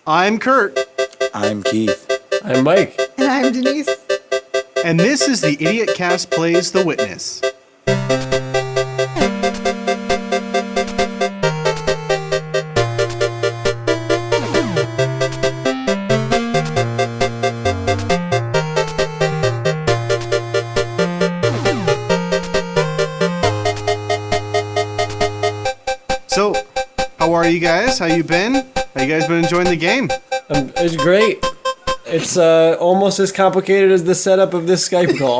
I'm Kurt. I'm Keith. I'm Mike. And I'm Denise. And this is the IdiotCast Plays The Witness. So, how are you guys? How you been? How you guys been enjoying the game? It's great. It's almost as complicated as the setup of this Skype call.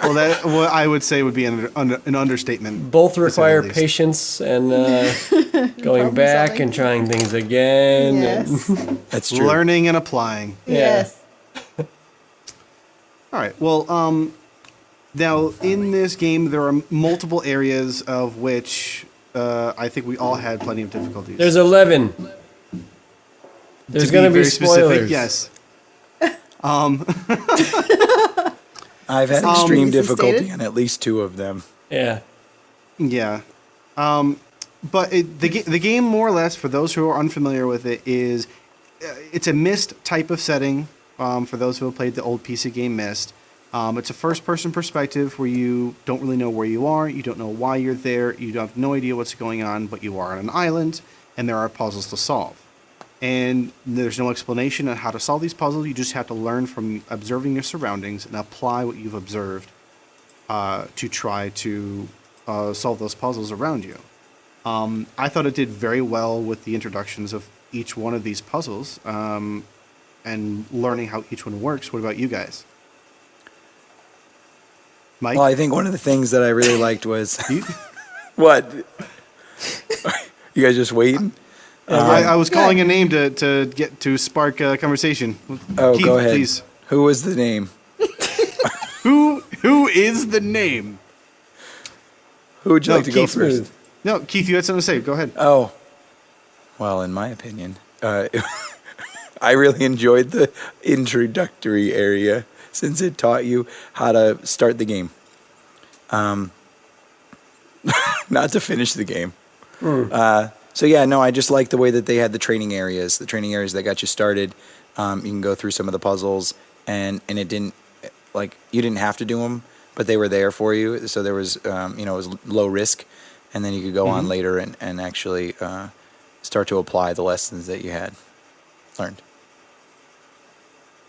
Well, that what I would say would be an understatement. Both to say require the least. patience and going back solving. and trying things again. Yes. That's true. Learning and applying. Yes. All right. Well, now in this game there are multiple areas of which I think we all had plenty of difficulties. There's 11. There's to going to be very specific, spoilers. yes. I've had extreme Is it difficulty stated? on at least 2 of them. Yeah. Yeah. But the game, more or less, for those who are unfamiliar with it, is it's a Myst type of setting. For those who have played the old PC game Myst, it's a first-person perspective where you don't really know where you are, you don't know why you're there, you have no idea what's going on, but you are on an island, and there are puzzles to solve. And there's no explanation on how to solve these puzzles. You just have to learn from observing your surroundings and apply what you've observed to try to solve those puzzles around you. I thought it did very well with the introductions of each one of these puzzles and learning how each one works. What about you guys? Mike? Well, I think one of the things that I really liked was what? You guys just waiting? I was calling a name to spark a conversation. Oh, Keith, go ahead. please. Who was the name? Who is the name? Who would you No, like to go Keith. first? No, Keith, you had something to say. Go ahead. Oh, well, in my opinion, I really enjoyed the introductory area since it taught you how to start the game. Not to finish the game. So yeah, no, I just like the way that they had the training areas that got you started. You can go through some of the puzzles, and it didn't, like, you didn't have to do them, but they were there for you. So there was, it was low risk, and then you could go on later and actually start to apply the lessons that you had learned.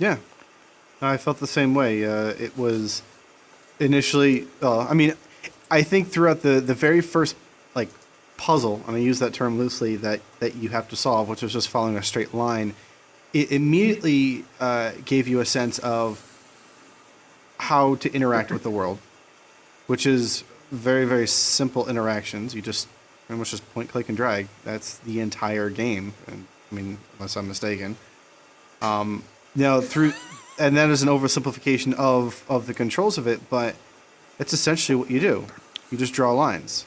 Yeah, I felt the same way. It was initially, I think throughout the very first puzzle, and I use that term loosely, that you have to solve, which was just following a straight line, it immediately gave you a sense of how to interact with the world, which is very, very simple interactions. You just pretty much just point, click, and drag. That's the entire game, unless I'm mistaken. And that is an oversimplification of the controls of it, but it's essentially what you do. You just draw lines.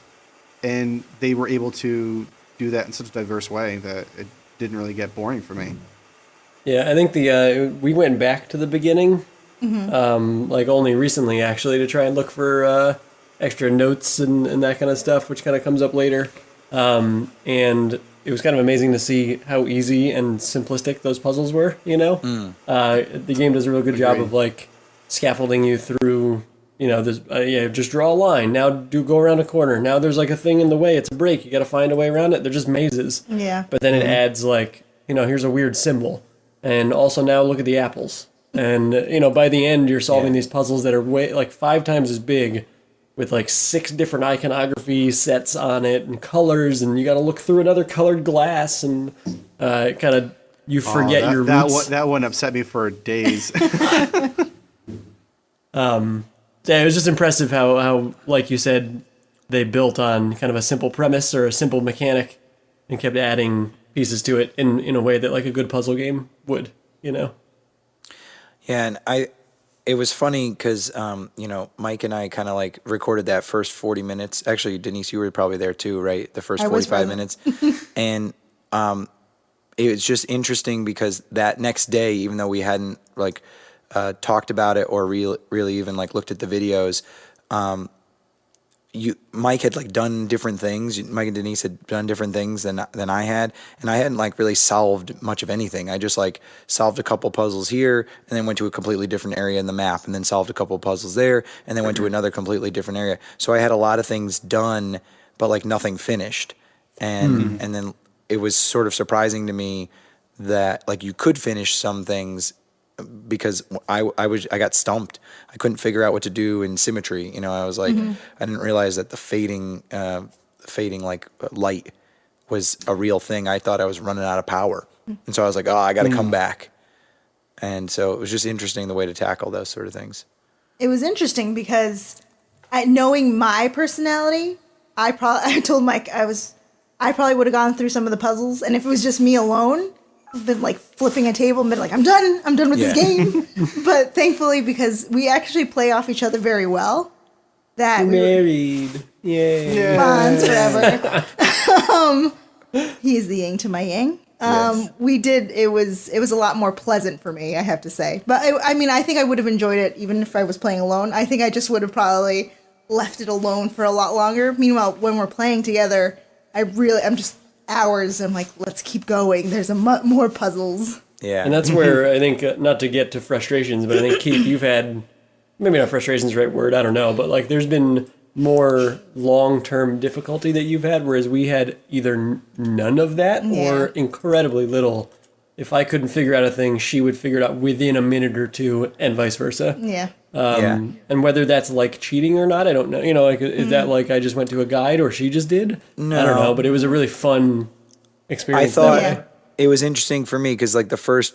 And they were able to do that in such a diverse way that it didn't really get boring for me. Yeah, I think we went back to the beginning, only recently, actually, to try and look for extra notes and that kind of stuff, which kind of comes up later. And it was kind of amazing to see how easy and simplistic those puzzles were, The game does a real good job of, scaffolding you through, just draw a line. Now go around a corner. Now there's, a thing in the way. It's a break. You got to find a way around it. They're just mazes. Yeah. But then it adds, here's a weird symbol. And also now look at the apples. And, by the end, you're solving these puzzles that are 5 times as big with 6 different iconography sets on it and colors. And you got to look through another colored glass and you forget your roots. That one upset me for days. Yeah, it was just impressive how, like you said, they built on kind of a simple premise or a simple mechanic and kept adding pieces to it in a way that a good puzzle game would, Yeah, and it was funny because, Mike and I kind of recorded that first 40 minutes. Actually, Denise, you were probably there too, right? The first 45 minutes. And it was just interesting because that next day, even though we hadn't talked about it or really even looked at the videos, Mike had like done different things. Mike and Denise had done different things than I had, and I hadn't like really solved much of anything. I just like solved a couple puzzles here, and then went to a completely different area in the map, and then solved a couple puzzles there, and then went to another completely different area. So I had a lot of things done, but like nothing finished, and then it was sort of surprising to me that like you could finish some things because I got stumped. I couldn't figure out what to do in symmetry. You know, I was like, I didn't realize that the fading like light was a real thing. I thought I was running out of power, and so I was like, oh, I got to come back. And so it was just interesting the way to tackle those sort of things. It was interesting because knowing my personality, I told Mike I probably would have gone through some of the puzzles, and if it was just me alone, been like flipping a table and been like, I'm done with this game. But thankfully, because we actually play off each other very well, that married, bonds forever. He's the yin to my yang. We did. It was a lot more pleasant for me, I have to say. But I mean, I think I would have enjoyed it even if I was playing alone. I think I just would have probably left it alone for a lot longer. Meanwhile, when we're playing together, I'm just hours. I'm like, let's keep going. There's more puzzles. Yeah. And that's where I think, not to get to frustrations, but I think, Keith, you've had, maybe not frustrations the right word, I don't know, but like there's been more long-term difficulty that you've had, whereas we had either none of that or incredibly little. If I couldn't figure out a thing, she would figure it out within a minute or two, and vice versa. Yeah. And whether that's like cheating or not, I don't know. You know, like, is that like I just went to a guide or she just did? No. I don't know, but it was a really fun experience. I thought that way. it was interesting for me because like the first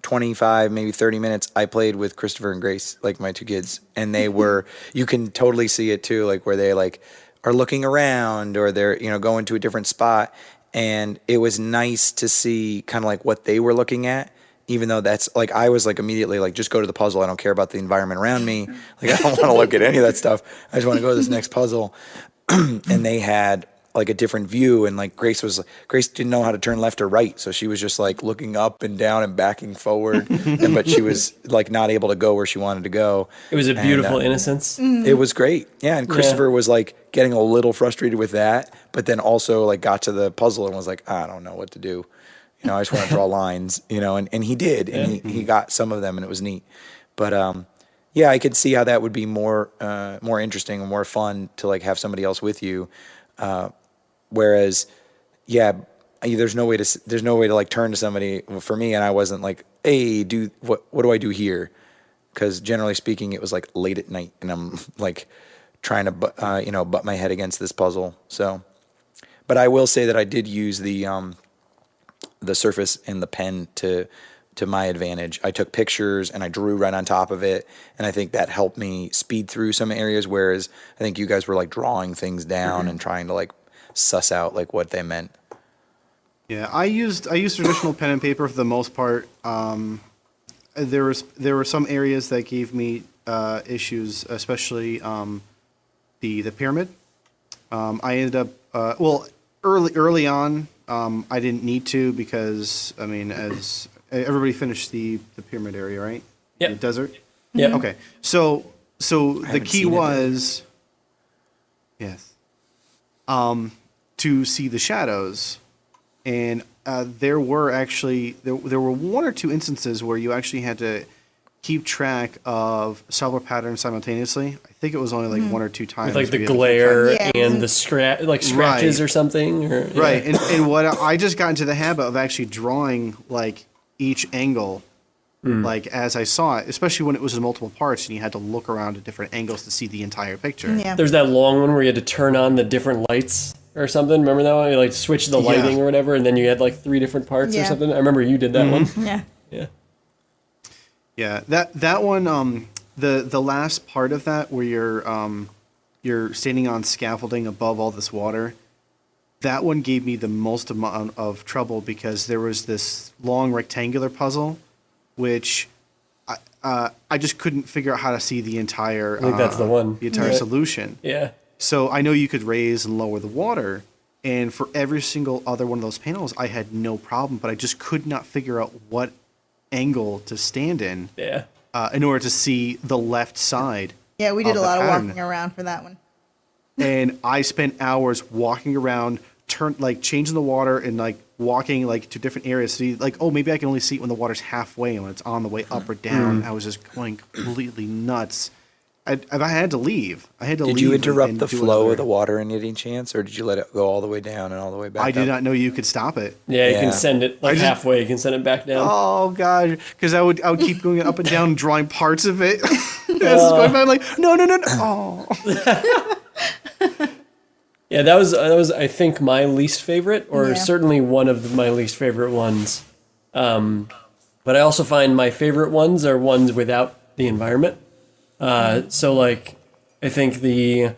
25, maybe 30 minutes, I played with Christopher and Grace, like my two kids, and they were, you can totally see it too, like where they like are looking around or they're, you know, going to a different spot. And it was nice to see kind of like what they were looking at, even though that's like, I was like immediately like, just go to the puzzle. I don't care about the environment around me. Like, I don't want to look at any of that stuff. I just want to go to this next puzzle. And they had like a different view, and like Grace didn't know how to turn left or right, so she was just like looking up and down and backing forward, but she was like not able to go where she wanted to go. It was a beautiful innocence. It was great, yeah. And Christopher was like getting a little frustrated with that, but then also like got to the puzzle and was like, I don't know what to do. You know, I just want to draw lines. You know, and he did, and he got some of them, and it was neat. But yeah, I could see how that would be more interesting and more fun to like have somebody else with you. Whereas, yeah, there's no way to like turn to somebody for me, and I wasn't like, hey, what do I do here? Because generally speaking, it was like late at night, and I'm like trying to butt my head against this puzzle. So, but I will say that I did use the surface and the pen to my advantage. I took pictures and I drew right on top of it, and I think that helped me speed through some areas, whereas I think you guys were like drawing things down and trying to like suss out like what they meant. Yeah, I used traditional pen and paper for the most part. There were some areas that gave me issues, especially the pyramid. I ended up early on. I didn't need to because I mean, as everybody finished the pyramid area, right? Yep. The desert. Yeah. Okay. So the key was yes. To see the shadows, and there were one or two instances where you actually had to keep track of several patterns simultaneously. I think it was only like one or two times. With like the we had to keep glare track. and the scratches or something. Or, yeah. Right, and what I just got into the habit of actually drawing like each angle, like as I saw it, especially when it was in multiple parts and you had to look around at different angles to see the entire picture. Yeah. There's that long one where you had to turn on the different lights or something. Remember that one? You like switch the lighting or whatever, and then you had like 3 different parts or something. I remember you did that one. Yeah. Yeah. Yeah, that one, the last part of that where you're standing on scaffolding above all this water, that one gave me the most amount of trouble because there was this long rectangular puzzle, which I just couldn't figure out how to see the entire. I think that's the one. The entire solution. Yeah. So I know you could raise and lower the water, and for every single other one of those panels, I had no problem, but I just could not figure out what angle to stand in. Yeah. In order to see the left side. Yeah, we did of a the lot of pattern. walking around for that one. and I spent hours walking around, changing the water and like walking like to different areas. So like, oh, maybe I can only see it when the water's halfway and when it's on the way up or down. I was just going completely nuts. I had to leave. I had to leave. Did you interrupt and the do flow another- of the water in any chance, or did you let it go all the way down and all the way back I up? did not know you could stop it. Yeah, you Yeah. can send it like halfway. You can send it back down. Oh god, because I would keep going up and down, drawing parts of it. As it's going by, I'm like, no. Oh, Yeah, that was I think my least favorite, or Yeah. certainly one of my least favorite ones. But I also find my favorite ones are ones without the environment. So like, I think the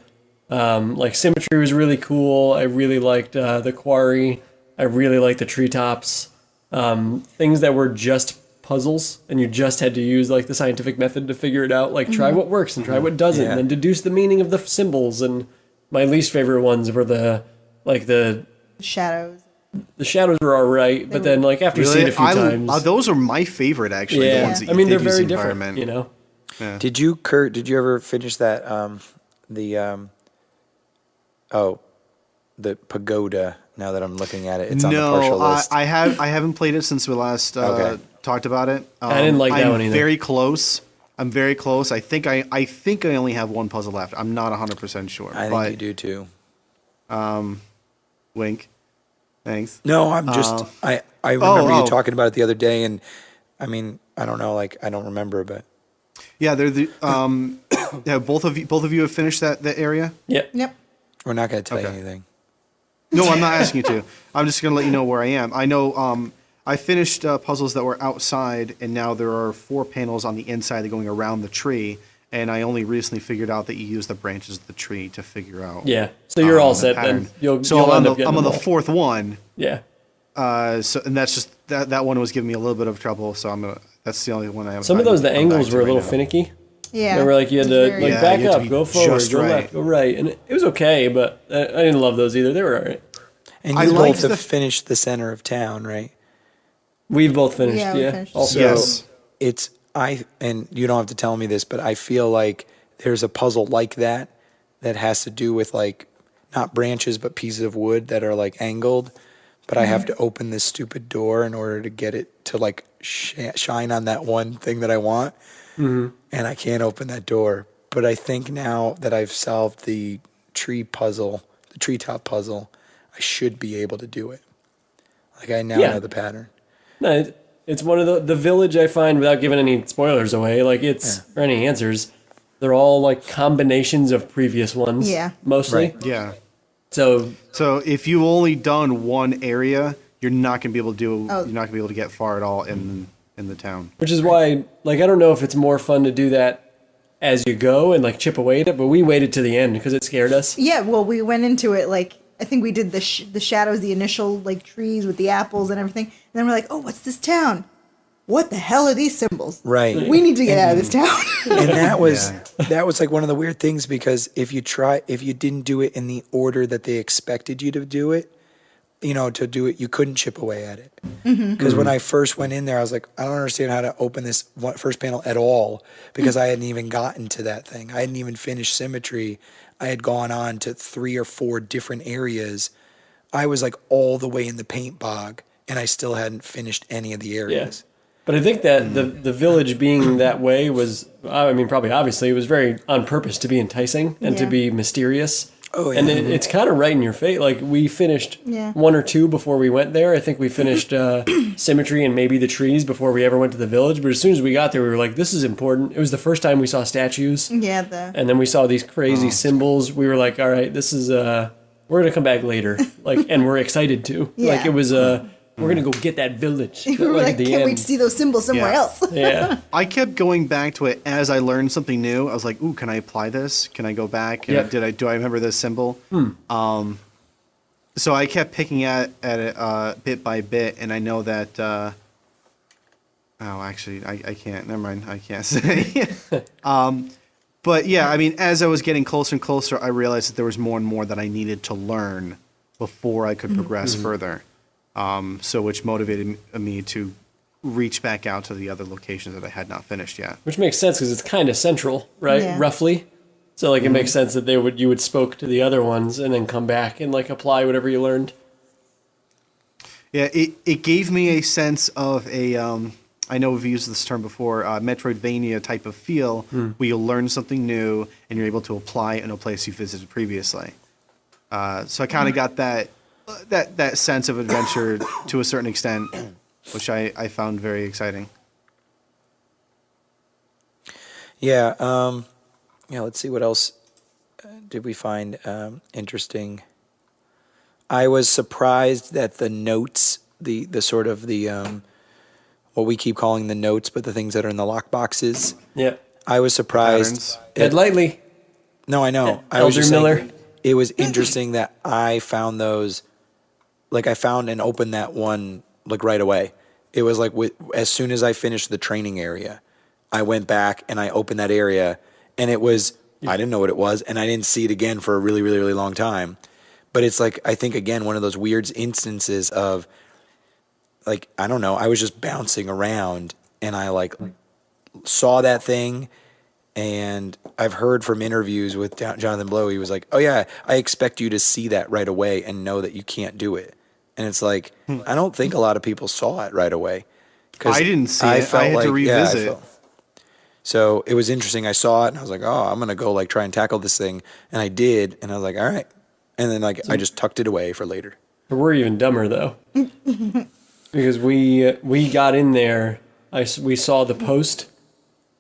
like symmetry was really cool. I really liked the quarry. I really liked the treetops. Things that were just puzzles, and you just had to use like the scientific method to figure it out. Like try what works and try what doesn't, Yeah. and then deduce the meaning of the symbols. And my least favorite ones were the Shadows. shadows were all right, but then like after you see it a few times, those are my favorite actually. The yeah, ones that I you mean they're did use very the different. environment. You know, Did you, Kurt? Did you ever finish that? The pagoda. Now that I'm looking at it, it's on the partial No, list. I haven't played it since we last Okay. talked about it. I didn't like that I'm one either. Very close. I'm very close. I think I only have one puzzle left. I'm not 100% sure. I think but you do too. wink. Thanks. No, I'm just. I remember oh. you talking about it the other day, and I mean, I don't know, like I don't remember, but Yeah, they're the yeah, both of you have finished that area? yep. Yep. we're not going to tell you Okay. anything. No, I'm not asking you to. I'm just going to let you know where I am. I know I finished puzzles that were outside, and now there are 4 panels on the inside that are going around the tree, and I only recently figured out that you use the branches of the tree to figure out Yeah, so you're all the set pattern. then. You'll I'm end up getting I'm on the them all. 4th one, Yeah. and that's just that one was giving me a little bit of trouble, so that's the only one I have. Some of those, the angles were a little finicky. Yeah. They were like you had It to was very- like Yeah, back you had to up, be go forward, just go right. left, go right, and it was okay, but I didn't love those either. They were all right. And I you liked both have the- finished the center of town, right? We've both finished. Yeah, Yeah. we finished. Also, Yes. It's and you don't have to tell me this, but I feel like there's a puzzle like that has to do with like not branches but pieces of wood that are like angled, but I have to open this stupid door in order to get it to like shine on that one thing that I want, and I can't open that door. But I think now that I've solved the treetop puzzle, I should be able to do it. Like I now Yeah. know the pattern. No, it's one of the village. I find without giving any spoilers away, like it's or any answers. They're all like combinations of previous ones. Yeah. Mostly. Right. Yeah. So So if you only done one area, you're not going to be able to do. Oh. You're not going to be able to get far at all in the town. which is why, like, I don't know if it's more fun to do that as you go and like chip away at it, but we waited to the end because it scared us. Yeah, well, we went into it like I think we did the shadows, the initial like trees with the apples and everything, and then we're like, oh, what's this town? What the hell are these symbols? Right. We need to get out of this town. And that was like one of the weird things, because if you didn't do it in the order that they expected you to do it, you couldn't chip away at it. Because when I first went in there, I was like, I don't understand how to open this first panel at all, because I hadn't even gotten to that thing. I hadn't even finished symmetry. I had gone on to 3 or 4 different areas. I was like all the way in the paint bog, and I still hadn't finished any of the areas. But I think that the village being that way was, I mean, probably obviously it was very on purpose to be enticing and to Yeah. be mysterious. Oh, yeah. And it's kind of right in your face. Like we finished Yeah. 1 or 2 before we went there. I think we finished symmetry and maybe the trees before we ever went to the village. But as soon as we got there, we were like, this is important. It was the first time we saw statues. Yeah, And then we saw these crazy symbols. We were like, all right, this is, we're going to come back later. Like, and we're excited to. Yeah. Like it was, we're going to go get that village. we were like, can't wait to see those symbols somewhere Yeah. else. Yeah. I kept going back to it as I learned something new. I was like, "Ooh, can I apply this? Can I go back? Yep. Do I remember this symbol?" So I kept picking at it bit by bit, and I know that. Actually, I can't. Never mind. I can't say. But yeah, I mean, as I was getting closer and closer, I realized that there was more and more that I needed to learn before I could progress further. So which motivated me to reach back out to the other locations that I had not finished yet. Which makes sense because it's kind of central, right? Yeah. Roughly. So like it makes sense that you would spoke to the other ones and then come back and like apply whatever you learned. Yeah, it gave me a sense of a, I know we've used this term before, Metroidvania type of feel, where you'll learn something new and you're able to apply it in a place you visited previously. So I kind of got that sense of adventure to a certain extent, which I found very exciting. Yeah. Yeah. Let's see what else did we find interesting. I was surprised that the notes, the sort of the what we keep calling the notes, but the things that are in the lock boxes. Yeah. I was surprised. Patterns. Ed Lightly. No, I know. I Elder was just Miller. saying, it was interesting that I found those. Like I found and opened that one like right away. It was like as soon as I finished the training area, I went back and I opened that area, and it was I didn't know what it was, and I didn't see it again for a really, really, really long time. But it's like I think again one of those weird instances of like I don't know. I was just bouncing around, and I like saw that thing. And I've heard from interviews with Jonathan Blow, he was like, "Oh yeah, I expect you to see that right away and know that you can't do it." And it's like, I don't think a lot of people saw it right away. 'Cause I didn't see it. I had to revisit. So it was interesting. I saw it and I was like, "Oh, I'm gonna go like try and tackle this thing," and I did. And I was like, "All right," and then like I just tucked it away for later. We're even dumber though, because we got in there. We saw the post,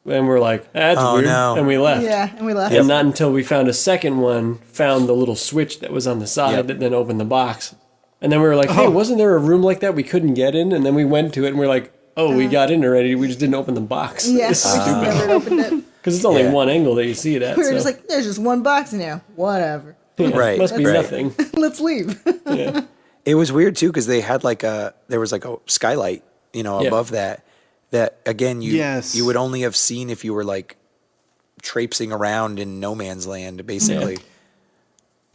and we're like, "That's weird," no. and we left. Yeah, and we left. And not until we found a second one, found the little switch that was on the side that then opened the box. And then we were like, "Hey, wasn't there a room like that we couldn't get in?" And then we went to it, and we're like, "Oh, we got in already. We just didn't open the box." Yeah, It's we just stupid. never opened it. Because it's only Yeah. one angle that you see it at. We were so. just like, there's just one box in here. Whatever. Right. Must be right. nothing. Let's leave. Yeah. It was weird too because they had there was like a skylight, above that. That again, you would only have seen if you were like traipsing around in no man's land, basically.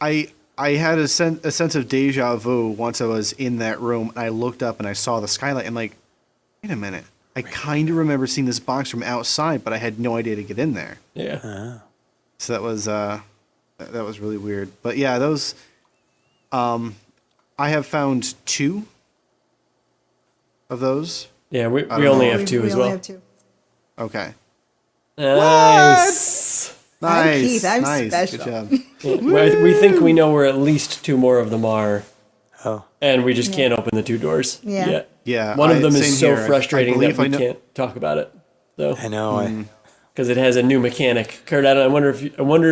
I had a sense of deja vu once I was in that room, and I looked up and I saw the skylight. I'm like, wait a minute. I kind of remember seeing this box from outside, but I had no idea to get in there. Yeah. So that was really weird. But yeah, those I have found 2 of those. Yeah, we don't only know. have 2 we as only well. have 2. Okay. Nice. Nice. Keith, I'm nice. special. Good job. We think we know where at least 2 more of them are, Oh, and we just can't open the 2 doors. Yeah. Yet. Yeah. One of them same is so here. I frustrating that believe I we know- can't talk about it, though, I know. because it has a new mechanic. Kurt, I wonder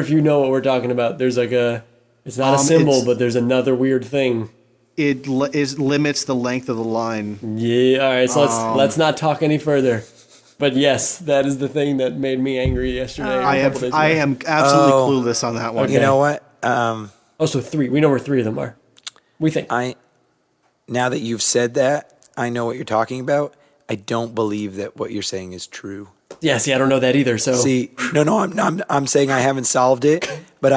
if you know what we're talking about. There's like it's not a symbol, it's- but there's another weird thing. It limits the length of the line. Yeah. All right. So let's not talk any further. But yes, that is the thing that made me angry yesterday. or a couple days ago. I am absolutely Oh. clueless on that one. Okay. You know what? Oh, so 3. We know where 3 of them are. We think. Now that you've said that, I know what you're talking about. I don't believe that what you're saying is true. Yeah. See, I don't know that either. So See, no, I'm saying I haven't solved it, but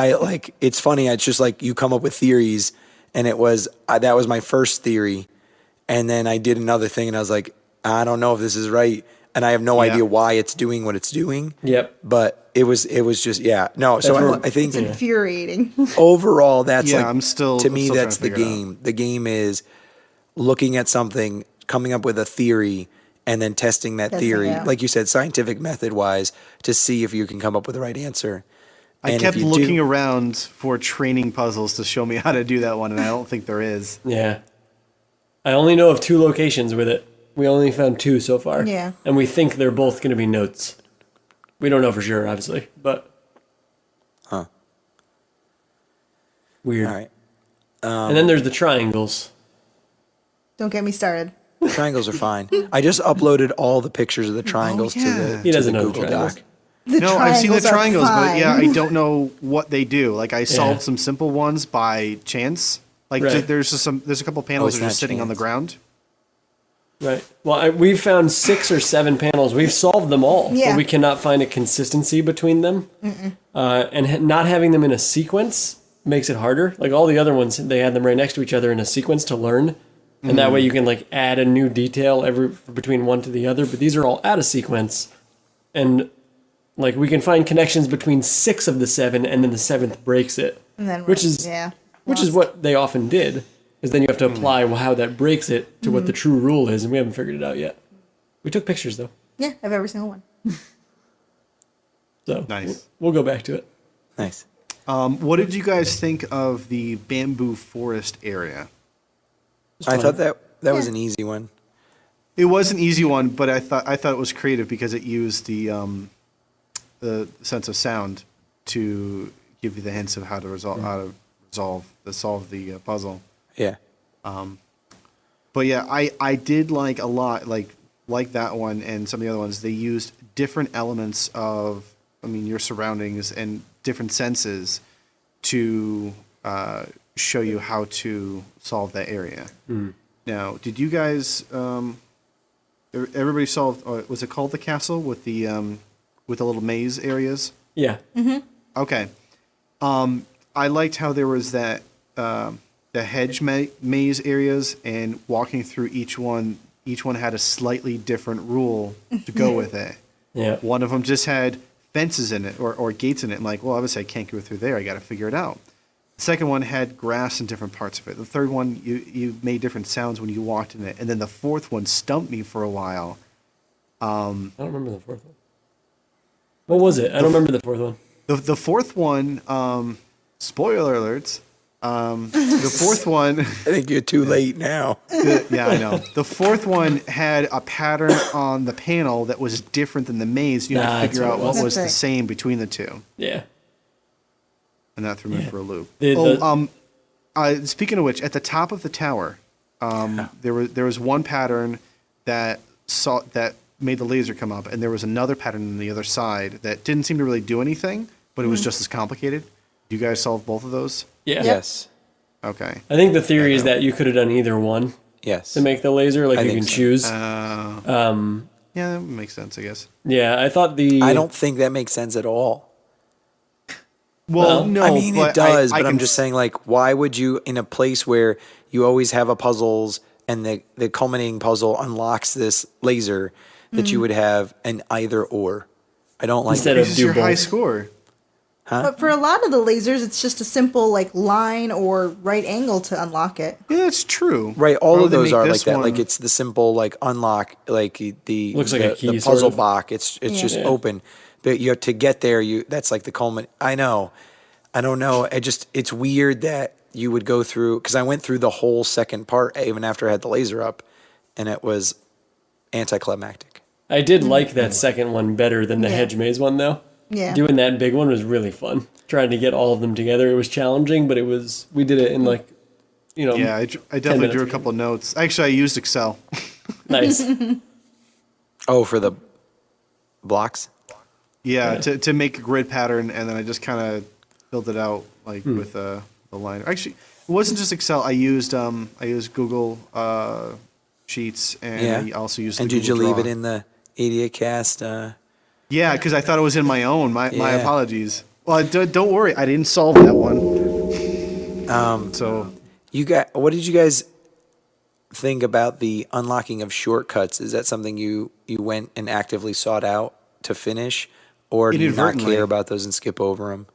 it's funny. It's just like you come up with theories, and it was that was my first theory, and then I did another thing, and I was like, I don't know if this is right, and I have no idea why it's doing what it's doing. Yep. But it was just no. So I think It's infuriating. overall that's Yeah, like I'm still that's the trying to figure it out. game. The game is looking at something, coming up with a theory, and then testing that Testing theory, it out. like you said, scientific method wise, to see if you can come up with the right answer. I And kept if you looking do, around for training puzzles to show me how to do that one, and I don't think there is. Yeah. I only know of 2 locations with it. We only found 2 so far. Yeah. And we think they're both going to be notes. We don't know for sure, obviously, but. Huh. Weird. All right, And then there's the triangles. Don't get me started. triangles are fine. I just uploaded all the pictures of the triangles yeah. to the, He to doesn't the know the Google triangles. Doc. The No, I've seen the triangles, are but yeah, fine. I don't know what they do. Like I solved some simple ones by chance. Like Right. there's a couple panels it's that are just not sitting on the chance. ground. Right. Well, we've found 6 or 7 panels. We've solved them all. Yeah. But we cannot find a consistency between them. Not having them in a sequence makes it harder. Like all the other ones, they had them right next to each other in a sequence to learn. And that way you can like add a new detail between one to the other. But these are all out of sequence. And like we can find connections between 6 of the 7, and then the 7th breaks it, And then which is what they often did. Because then you have to apply how that breaks it to what the true rule is, and we haven't figured it out yet. We took pictures though, Yeah, I have every single one. so Nice. we'll go back to it. Nice. What did you guys think of the bamboo forest area? I thought that was an easy one. It was an easy one, but I thought it was creative because it used the sense of sound to give you the hints of how to solve the puzzle. Yeah. But yeah, I did like a lot like that one and some of the other ones. They used different elements of your surroundings and different senses to show you how to solve that area. Now, did you guys? Everybody solved. Was it called the castle with the little maze areas? Yeah. Okay. I liked how there was that the hedge maze areas, and walking through each one had a slightly different rule to go with it. Yeah. One of them just had fences in it or gates in it. I'm like, well, obviously I can't go through there. I got to figure it out. The second one had grass in different parts of it. The third one, you made different sounds when you walked in it. And then the fourth one stumped me for a while. I don't remember the fourth one. What was it? I don't remember the fourth one. The fourth one, spoiler alerts. The fourth one, I think you're too late now. yeah, I know. The fourth one had a pattern on the panel that was different than the maze. You had to That's figure out what it what was. was the That's right. same between the two. Yeah. And that threw me for a loop. Speaking of which, at the top of the tower, there was one pattern that made the laser come up, and there was another pattern on the other side that didn't seem to really do anything, but it was just as complicated. You guys solved both of those? Yeah. Yes. Okay. I think the theory is that you could have done either one Yes. to make the laser. Like I you think can so. choose. Yeah, that makes sense, I guess. Yeah, I thought I don't think that makes sense at all. Well, no, I mean, but it does, I but I'm can just saying, like, why would you, in a place where you always have a puzzles and the culminating puzzle unlocks this laser, that you would have an either or? I don't like Instead it. of This is do your high both. score. But for a lot of the lasers, it's just a simple line or right angle to unlock it. Yeah, that's true. Right, all Why of would they those make are like this that. one- Like it's the simple unlock, like the Looks like a key, the sort puzzle of. box. It's just Yeah. open, but you have to get there. That's like the culminate. I know, I don't know. It's weird that you would go through, because I went through the whole second part even after I had the laser up, and it was anticlimactic. I did like that second one better than the Yeah. hedge maze one, though. Yeah. Doing that big one was really fun. Trying to get all of them together, it was challenging, but we did it in Yeah, I definitely minutes drew a ago. couple of notes. Actually, I used Excel. nice. Oh, for the blocks. Yeah, to make a grid pattern, and then I just kind of filled it out with the line. Actually, it wasn't just Excel. I used Google Sheets, and I also used. And the did you Google leave Draw. it in the IdiotCast? Yeah, because I thought it was in my own. My Yeah. apologies. Well, don't worry, I didn't solve that one. So What did you guys think about the unlocking of shortcuts? Is that something you went and actively sought out to finish, or do you not Inadvertently. care about those and skip over them?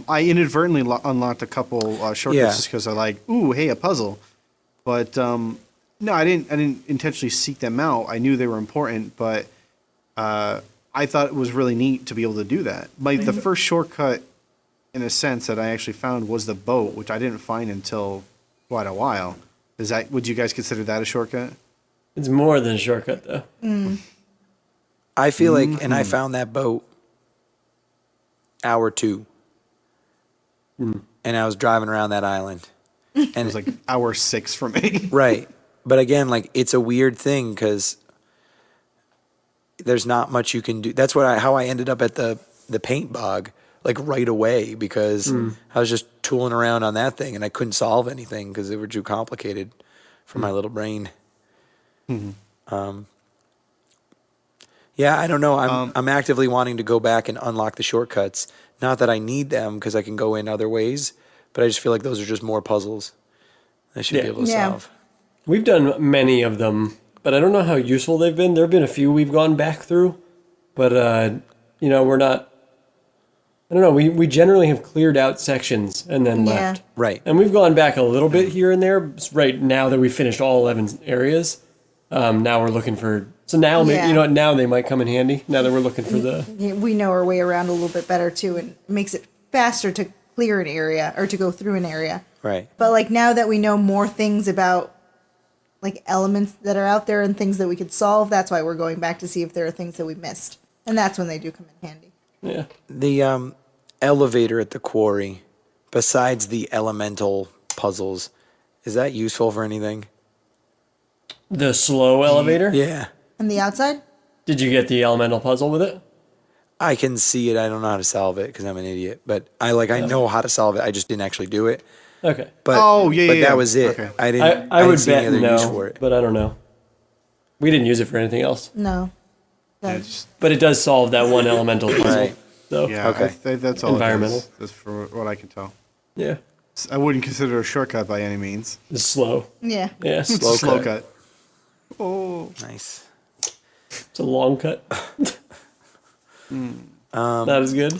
I inadvertently unlocked a couple shortcuts Yeah. just because I ooh, hey, a puzzle. But no, I didn't intentionally seek them out. I knew they were important, but I thought it was really neat to be able to do that. The first shortcut, in a sense, that I actually found was the boat, which I didn't find until quite a while. Would you guys consider that a shortcut? It's more than a shortcut, though. I feel like, and I found that boat hour 2, and I was driving around that island, It and was hour 6 for me. right. But again, it's a weird thing because there's not much you can do. That's how I ended up at the paint bog right away, because I was just tooling around on that thing and I couldn't solve anything because they were too complicated for my little brain. Yeah, I don't know. I'm actively wanting to go back and unlock the shortcuts. Not that I need them because I can go in other ways, but I just feel like those are just more puzzles I should be Yeah. able to Yeah. solve. We've done many of them, but I don't know how useful they've been. There have been a few we've gone back through, but we're not. I don't know. We generally have cleared out sections and then Yeah. left. Right. And we've gone back a little bit here and there. Right now that we finished all 11 areas, now we're looking for. So now, Yeah. now they might come in handy. Now that we're looking for the. Yeah, we know our way around a little bit better too, and it makes it faster to clear an area or to go through an area. Right. But like now that we know more things about like elements that are out there and things that we could solve, that's why we're going back to see if there are things that we missed, and that's when they do come in handy. Yeah. The elevator at the quarry, besides the elemental puzzles, is that useful for anything? The slow elevator. Yeah. And the outside, Did you get the elemental puzzle with it? I can see it. I don't know how to solve it because I'm an idiot. But I know how to solve it. I just didn't actually do it. Okay. But Oh, yeah, but yeah, that yeah. was it. Okay. I didn't. I didn't would see any bet other use no, for it. but I don't know. We didn't use it for anything else, no. Yeah, That- just, but it does solve that one elemental puzzle. Right. So yeah Okay. that's all. Environmental. That's for what I can tell. yeah, I wouldn't consider it a shortcut by any means. it's slow. Yeah. Yeah, It's a Slow slow cut. cut. Oh, Nice. it's a long cut. Not as good.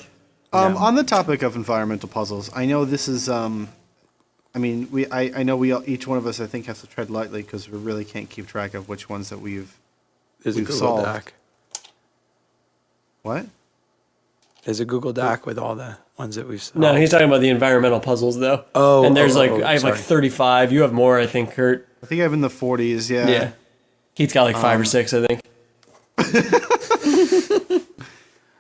Yeah. On the topic of environmental puzzles, I know this is. I mean, I know each one of us, I think, has to tread lightly because we really can't keep track of which ones that we've. There's a We've Google solved. Doc. What? There's a Google Doc with all the ones that we've solved. No, he's talking about the environmental puzzles though. Oh, and there's oh, like oh, I have like sorry. 35. You have more, I think, Kurt. I think I have in the 40s. Yeah. Yeah, Keith's got like 5 or 6, I think.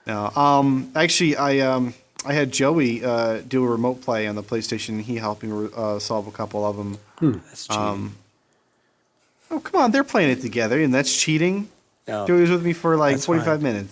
No. Actually, I had Joey do a remote play on the PlayStation. He helped me solve a couple of them. That's cheating. Oh, come on, they're playing it together, and that's cheating. No. Joey was with me for like That's 45 fine. minute.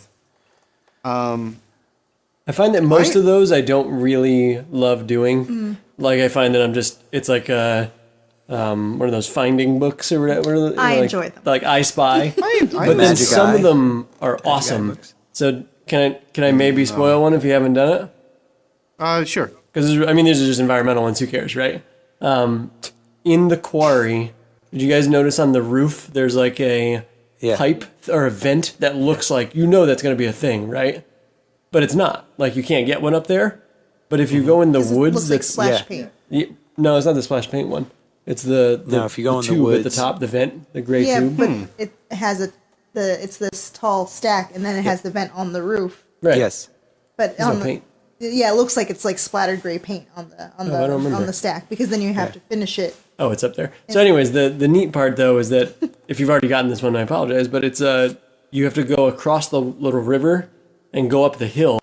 I find that most of those I don't really love doing. Like I find that it's like one of those finding books or whatever. I enjoy them. Like I Spy. I But then Magic some Eye. of them are awesome. books. So can I maybe spoil one if you haven't done it? Sure. Because I mean these are just environmental ones. Who cares, right? In the quarry, did you guys notice on the roof there's like a Yeah. pipe or a vent that looks like that's going to be a thing, right? But it's not. Like you can't get one up there. But if you go in the 'Cause it woods, looks like that's splash yeah. paint. No, it's not the splash paint one. It's the No, if you go in the tube at the woods- top, the vent, the gray Yeah, tube. but it has it's this tall stack, and then it has the vent on the roof. Right. Yes. But There's on no the, paint. yeah, it looks like it's like splattered gray paint on the I don't remember. on the stack because then you have to finish it. Oh, it's up there. So, anyways, the neat part though is that if you've already gotten this one, I apologize, but it's you have to go across the little river and go up the hill,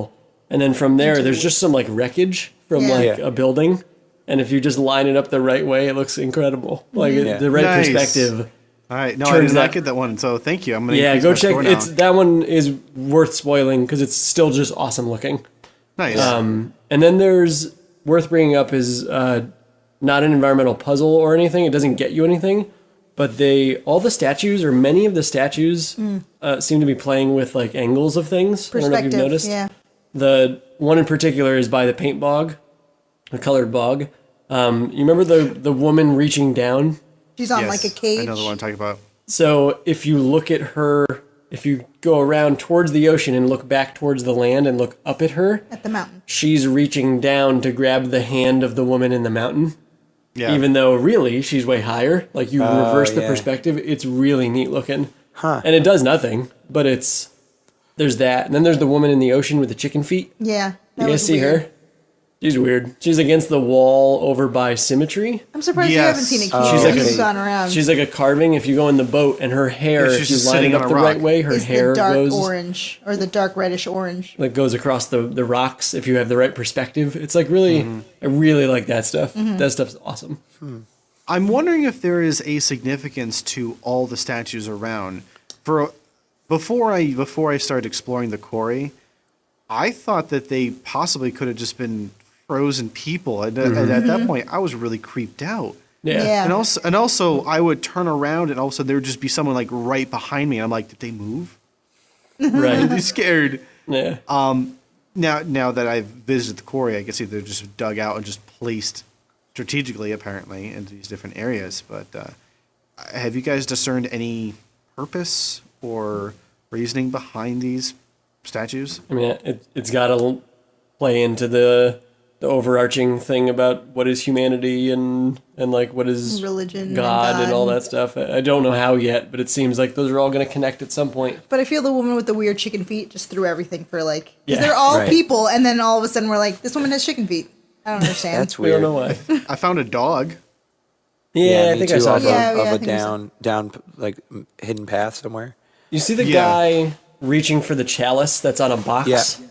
and then from there, there's just some like wreckage from Yeah. like Yeah. a building, and if you just line it up the right way, it looks incredible. Like Yeah. the right Nice. perspective. All right. No, I Turns did not that- get that one, so thank you. I'm gonna Yeah, increase go my check. score now. It's that one is worth spoiling because it's still just awesome looking. Nice. And then there's worth bringing up is not an environmental puzzle or anything. It doesn't get you anything, but all the statues or many of the statues seem to be playing with like angles of things. I don't know if you've Perspective, noticed. yeah. The one in particular is by the paint bog, the colored bog. You remember the woman reaching down? She's on Yes, like a cage. I know the one I'm talking about. So if you look at her, if you go around towards the ocean and look back towards the land and look up at her, at the mountain. she's reaching down to grab the hand of the woman in the mountain. Yeah. Even though really she's way higher, like you reverse the yeah. perspective, it's really neat looking. Huh. And it does nothing, but there's that. And then there's the woman in the ocean with the chicken feet. Yeah, You guys see her? She's weird. She's against the wall over by Symmetry. I'm surprised you Yes. haven't seen it. Oh, She's like You've a- gone around. She's like a carving. If you go in the boat and her hair, Yeah, if she's you just line it sitting up on the a right rock. way, her is hair the dark goes orange or the dark reddish orange. like goes across the rocks if you have the right perspective. It's like really, I really like that stuff. That stuff's awesome. I'm wondering if there is a significance to all the statues around. Before I started exploring the quarry, I thought that they possibly could have just been frozen people, and at that point, I was really creeped out. Yeah. Yeah. And also, I would turn around, and also there would just be someone like right behind me. And I'm like, did they move? I'd Right. be scared. Yeah. Now that I've visited the quarry, I can see they're just dug out and just placed strategically, apparently, into these different areas. But have you guys discerned any purpose or reasoning behind these statues. I mean, it's got to play into the overarching thing about what is humanity and like what is Religion and God and all God. that stuff. I don't know how yet, but it seems like those are all going to connect at some point. But I feel the woman with the weird chicken feet just threw everything for like, because Yeah, they're all right. people, and then all of a sudden we're like, this woman has chicken feet. I don't understand. That's We don't weird. know why. I found a dog. Yeah, I me think too, I saw off that. Yeah, of I a think we saw- down like hidden path somewhere. You see the Yeah. guy reaching for the chalice that's on a box? Yeah.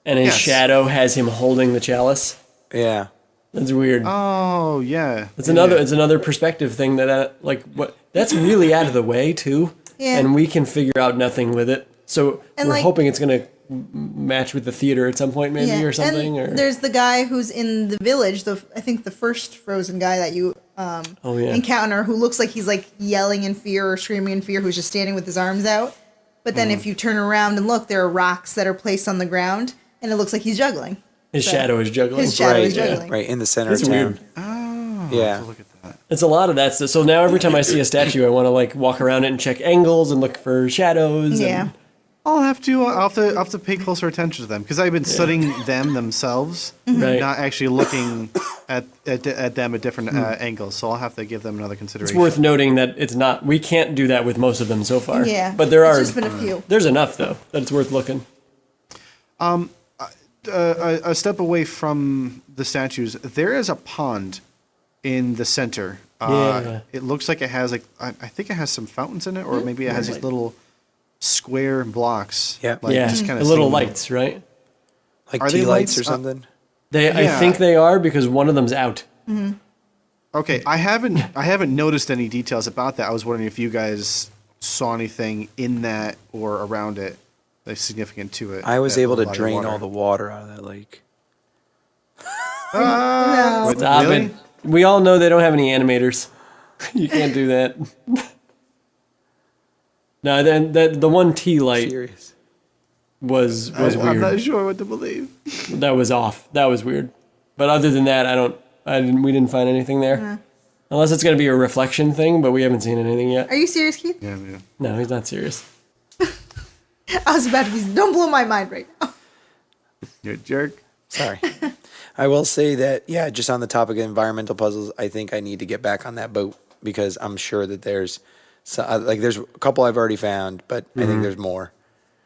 And his Yes. shadow has him holding the chalice? Yeah. That's weird. Oh yeah. It's another Yeah. it's another perspective thing that like what that's really out of the way too. Yeah. And we can figure out nothing with it. So And, we're like- hoping it's going to match with the theater at some point maybe or something And or there's the guy who's in the village, I think the first frozen guy that you Oh yeah. encounter, who looks like he's like yelling in fear or screaming in fear, who's just standing with his arms out. But then if you turn around and look, there are rocks that are placed on the ground, and it looks like he's juggling. His So- shadow is juggling. His shadow right. is juggling. Right in the center It's of town. weird. Oh. Yeah. So look at that. It's a lot of that stuff. So now every time I see a statue, I want to like walk around it and check angles and look for shadows. Yeah. And, I'll have to pay closer attention to them because I've been studying them themselves, Right. not actually looking at them at different angles. So I'll have to give them another it's consideration. worth noting that it's not. We can't do that with most of them so far. Yeah. But there It's are. just been a few. There's enough though that it's worth looking. A step away from the statues, there is a pond in the center. Yeah. It looks like it has I think it has some fountains in it, or maybe it has these little square blocks. Yeah. like, Yeah. just kinda The little sitting there. lights, right? Like Are they tea lights lights? or something. I Yeah. think they are because one of them's out. Okay, I haven't noticed any details about that. I was wondering if you guys saw anything in that or around it that's significant to it. I was that able to body of drain water. all the water out of that lake. No. Stop Really? it. We all know they don't have any animators. You can't do that. No, then the one tea light Serious. was I'm weird. not sure what to believe. That was off. That was weird. But other than that, we didn't find anything there. Unless it's going to be a reflection thing, but we haven't seen anything yet. Are you serious, Keith? Yeah, yeah. No, he's not serious. I was about to be. Don't blow my mind right now. You're a jerk. Sorry. I will say that, yeah, just on the topic of environmental puzzles, I think I need to get back on that boat because I'm sure that there's there's a couple I've already found, but I think there's more.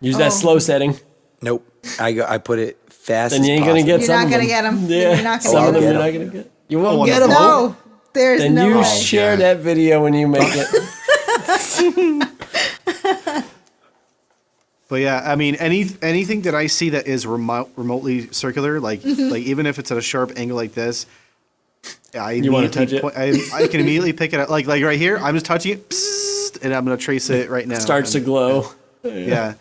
Use that slow setting. Nope. I put it fast Then as you ain't possible. going to get You're some not of gonna them. get 'em. Yeah, You're not gonna some get of them 'em. you're I'll not get going to get. You won't on get the them. boat? No, there's Then no you way. share God. that video when you make it. But yeah, I mean, anything that I see that is remotely circular, like even if it's at a sharp angle like this, You wanna touch it? I can immediately pick it up. Like right here, I'm just touching it, psst, and I'm gonna trace it right now. Starts to And- glow. Yeah.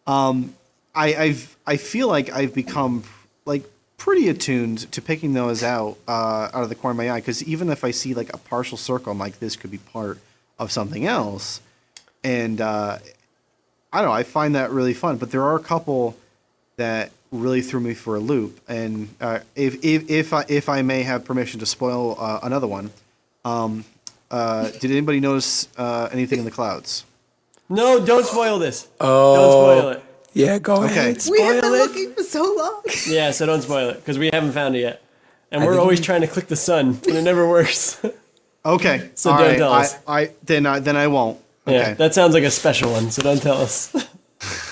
I feel like I've become like pretty attuned to picking those out of the corner of my eye, because even if I see like a partial circle, I'm like, this could be part of something else, and I don't know, I find that really fun. But there are a couple that really threw me for a loop, and if I may have permission to spoil another one, did anybody notice anything in the clouds? No, don't spoil this. Oh. Don't spoil it. Yeah, go Okay. ahead. We have Spoil been it. looking for so long. Yeah, so don't spoil it because we haven't found it yet. And I we're think always we- trying to click the sun, and it never works. Okay, So all don't right, tell us. then I won't. Yeah, Okay, that sounds like a special one, so don't tell us.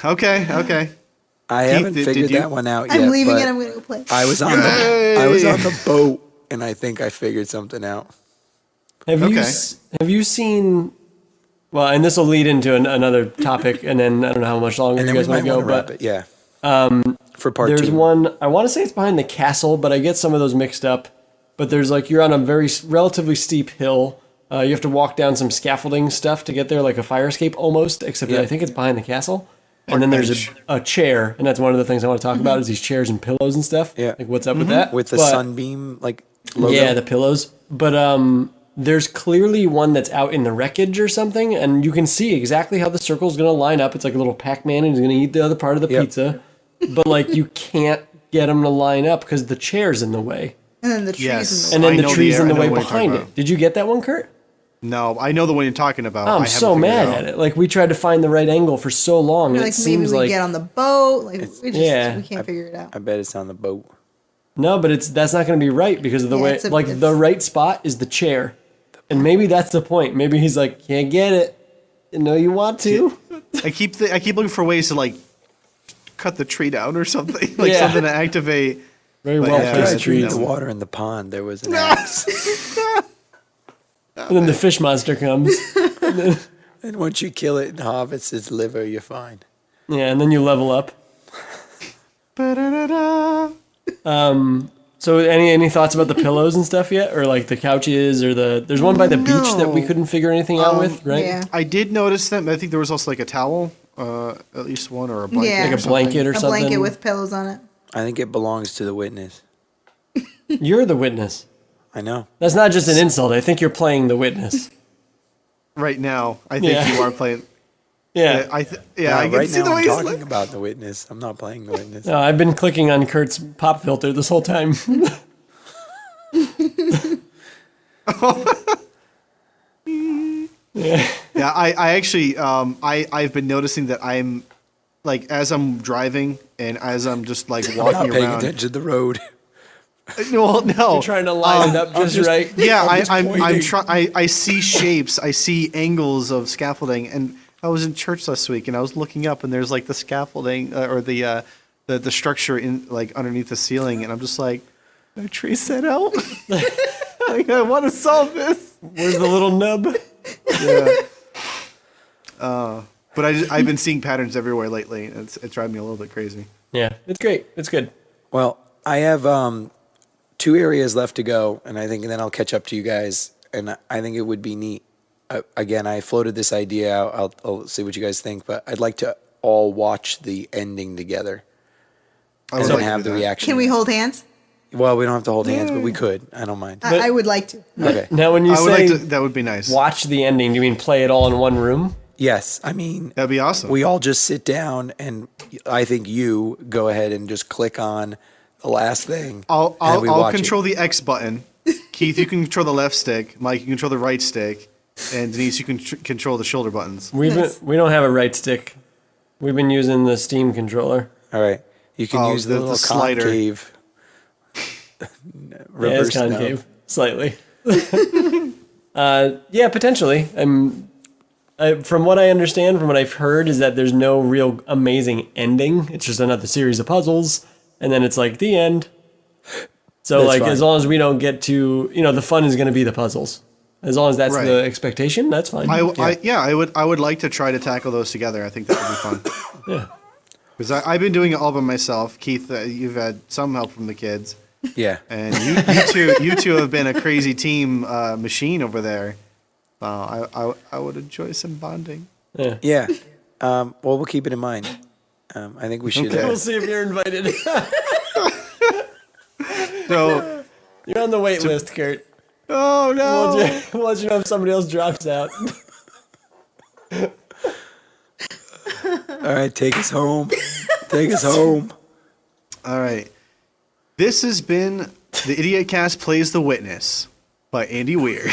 okay. I Keith, haven't did figured you- that one out yet. I'm leaving but and I'm gonna go play. I was on Yay! I was on the boat, and I think I figured something out. Have you Okay. have you seen? Well, and this will lead into another topic, and then I don't know how much longer And you then we guys want might to want go, to wrap but it. Yeah. For part there's 2. one. I want to say it's behind the castle, but I get some of those mixed up. But there's like you're on a very relatively steep hill. You have to walk down some scaffolding stuff to get there, like a fire escape almost. Except that Yeah. I think it's behind the castle. And then there's bench. a chair, and that's one of the things I want to talk about is these chairs and pillows and stuff. Yeah. Like what's up with that? with the But- sunbeam like logo. Yeah, the pillows. But there's clearly one that's out in the wreckage or something, and you can see exactly how the circle's going to line up. It's like a little Pac-Man, and he's going to eat the other part of the Yep. pizza. But like you can't get him to line up because the chair's in the way, And then the trees Yes. in and the then I the know trees the in the area- I way know what you're talking behind it. about. Did you get that one, Kurt? No, I know the one you're talking about. I I'm haven't so figured mad out. at it. Like we tried to find the right angle for so long, and Like it maybe seems we like get on the boat. Like yeah. we can't figure it out. I bet it's on the boat. no, but that's not going to be right because of the Yeah, way. it's Like the right spot is the chair, and maybe that's the point. Maybe he's like, can't get it. You know you want to. I keep looking for ways to like cut the tree down or something, like Yeah. something to activate. Very But well yeah, placed I Treat trees. the water in the pond. There was an axe. And then the fish monster comes. And once you kill it and harvest its liver, you're fine. Yeah, and then you level up. Ba-da-da-da. So any thoughts about the pillows and stuff yet, or like the couches, or there's one by the beach that we No. couldn't figure anything out with, right? Yeah. I did notice that. I think there was also like a towel, at least one, or a blanket. Yeah. Like or a something. blanket or A something. blanket with pillows on it. I think it belongs to the witness. You're the witness. I know. That's not just an insult. I think you're playing the witness. Right now. I think Yeah. you are playing. Yeah. I Yeah, can right see now the way I'm he's talking looking. about the witness. I'm not playing the witness. No, I've been clicking on Kurt's pop filter this whole time. yeah. Yeah, I actually, I've been noticing that I'm, like, as I'm driving and as I'm just like I'm not walking paying around. attention to the road. Well, no. You're trying to line it up just right. Yeah, I'm just pointing. I see shapes, I see angles of scaffolding, and I was in church last week, and I was looking up, and there's like the scaffolding or the structure in like underneath the ceiling, and I'm just like, "Can I trace that out? Like, I want to solve this." Where's the little nub? Yeah. But I've been seeing patterns everywhere lately. And it's driving me a little bit crazy. Yeah, it's great. It's good. Well, I have 2 areas left to go, and I think then I'll catch up to you guys. And I think it would be neat. Again, I floated this idea out. I'll see what you guys think, but I'd like to all watch the ending together I and would then like to have do the that. reaction. Can we hold hands? Well, we don't have to hold hands, but we could. I don't mind. But- I would like to. Okay. Now, when you I would say like to. That would be nice. watch the ending, do you mean play it all in one room? Yes, I mean, That'd be awesome. we all just sit down, and I think you go ahead and just click on the last thing. I'll and we I'll watch it. control the X button. Keith, you can control the left stick. Mike, you control the right stick. And Denise, you can control the shoulder buttons. We don't have a right stick. We've been using the Steam controller. All right, you can Oh, use the the little slider. concave. Yeah, it's Reverse knob. concave slightly. Yeah, potentially. From what I understand, from what I've heard, is that there's no real amazing ending. It's just another series of puzzles, and then it's like the end. So, That's like, fine. as long as we don't get to, the fun is going to be the puzzles. As long as that's Right. the expectation, that's fine. I would like to try to tackle those together. I think that would be fun. Yeah. Because I've been doing it all by myself. Keith, you've had some help from the kids, Yeah. and you two have been a crazy team machine over there. I would enjoy some bonding. Yeah. Yeah. Well, we'll keep it in mind. I think we should. Okay. We'll see if you're invited. So, You're on the wait list, Kurt. oh no! We'll let you know if somebody else drops out. All right, take us home. Take us home. All right. This has been the IdiotCast Plays the Witness by Andy Weir.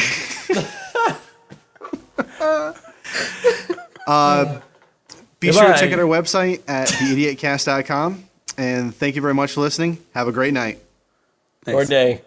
Be sure to Goodbye. check out our website at theidiotcast.com. And thank you very much for listening. Have a great night. Or day.